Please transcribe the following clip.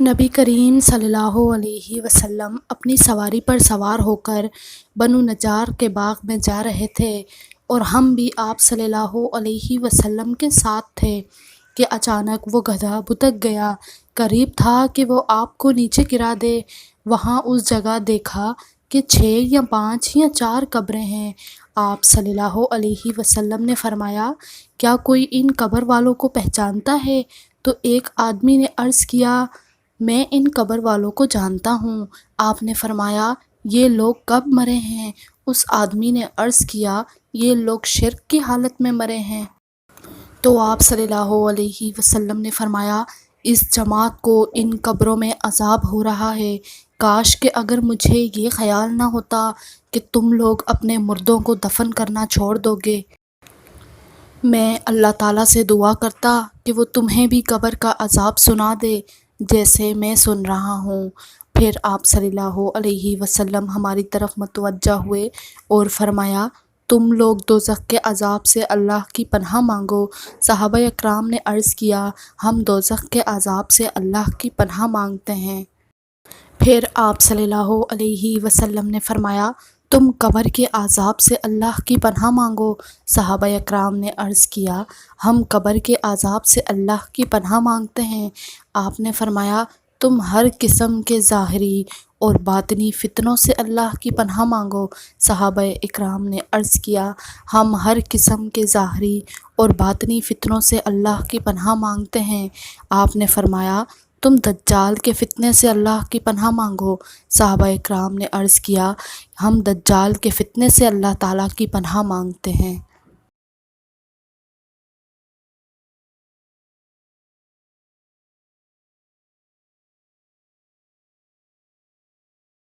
نبی کریم صلی اللہ علیہ وسلم اپنی سواری پر سوار ہو کر بنو نجار کے باغ میں جا رہے تھے اور ہم بھی آپ صلی اللہ علیہ وسلم کے ساتھ تھے کہ اچانک وہ گدھا بھٹک گیا۔ قریب تھا کہ وہ آپ کو نیچے گرا دے۔ وہاں اس جگہ دیکھا کہ 6 یا 5 یا 4 قبریں ہیں۔ آپ صلی اللہ علیہ وسلم نے فرمایا، کیا کوئی ان قبر والوں کو پہچانتا ہے؟ تو ایک آدمی نے عرض کیا، میں ان قبر والوں کو جانتا ہوں۔ آپ نے فرمایا، یہ لوگ کب مرے ہیں؟ اس آدمی نے عرض کیا، یہ لوگ شرک کی حالت میں مرے ہیں۔ تو آپ صلی اللہ علیہ وسلم نے فرمایا، اس جماعت کو ان قبروں میں عذاب ہو رہا ہے۔ کاش کہ اگر مجھے یہ خیال نہ ہوتا کہ تم لوگ اپنے مردوں کو دفن کرنا چھوڑ دو گے۔ میں اللہ تعالیٰ سے دعا کرتا کہ وہ تمہیں بھی قبر کا عذاب سنا دے جیسے میں سن رہا ہوں۔ پھر آپ صلی اللہ علیہ وسلم ہماری طرف متوجہ ہوئے اور فرمایا، تم لوگ دوزخ کے عذاب سے اللہ کی پناہ مانگو۔ صحابہ اکرام نے عرض کیا، ہم دوزخ کے عذاب سے اللہ کی پناہ مانگتے ہیں۔ پھر آپ صلی اللہ علیہ وسلم نے فرمایا، تم قبر کے عذاب سے اللہ کی پناہ مانگو۔ صحابہ اکرام نے عرض کیا، ہم قبر کے عذاب سے اللہ کی پناہ مانگتے ہیں۔ آپ نے فرمایا، تم ہر قسم کے ظاہری اور باطنی فتنوں سے اللہ کی پناہ مانگو۔ صحابہ اکرام نے عرض کیا، ہم ہر قسم کے ظاہری اور باطنی فتنوں سے اللہ کی پناہ مانگتے ہیں۔ آپ نے فرمایا، تم دجال کے فتنے سے اللہ کی پناہ مانگو۔ صحابہ اکرام نے عرض کیا، ہم دجال کے فتنے سے اللہ تعالیٰ کی پناہ مانگتے ہیں۔